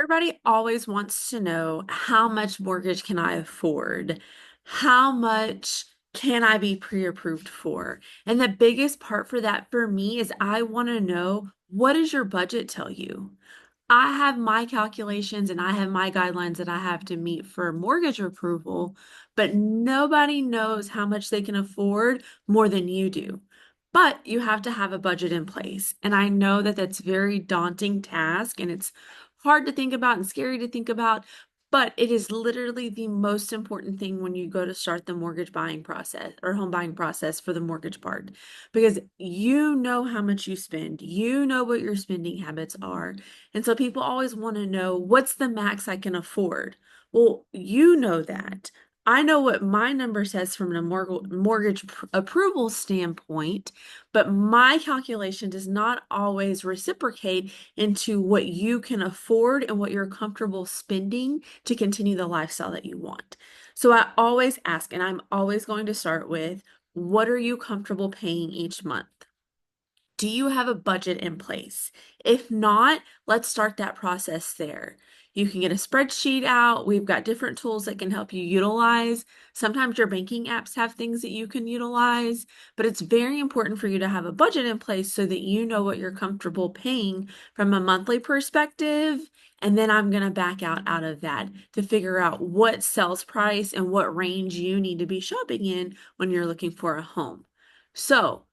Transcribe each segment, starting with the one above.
Everybody always wants to know how much mortgage can I afford? How much can I be pre-approved for? And the biggest part for that for me is I want to know, what does your budget tell you? I have my calculations and I have my guidelines that I have to meet for mortgage approval, but nobody knows how much they can afford more than you do. But you have to have a budget in place. And I know that that's a very daunting task and it's hard to think about and scary to think about, but it is literally the most important thing when you go to start the mortgage buying process or home buying process for the mortgage part, because you know how much you spend, you know what your spending habits are. And so people always want to know, what's the max I can afford? Well, you know that. I know what my number says from a mortgage approval standpoint, but my calculation does not always reciprocate into what you can afford and what you're comfortable spending to continue the lifestyle that you want. So I always ask, and I'm always going to start with, what are you comfortable paying each month? Do you have a budget in place? If not, let's start that process there. You can get a spreadsheet out. We've got different tools that can help you utilize. Sometimes your banking apps have things that you can utilize, but it's very important for you to have a budget in place so that you know what you're comfortable paying from a monthly perspective. And then I'm going to back out of that to figure out what sales price and what range you need to be shopping in when you're looking for a home. So,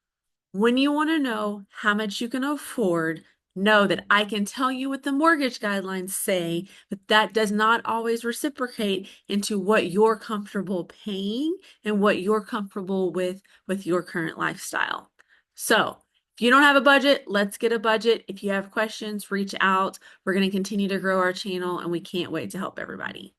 when you want to know how much you can afford, know that I can tell you what the mortgage guidelines say, but that does not always reciprocate into what you're comfortable paying and what you're comfortable with your current lifestyle. So, if you don't have a budget, let's get a budget. If you have questions, reach out. We're going to continue to grow our channel and we can't wait to help everybody.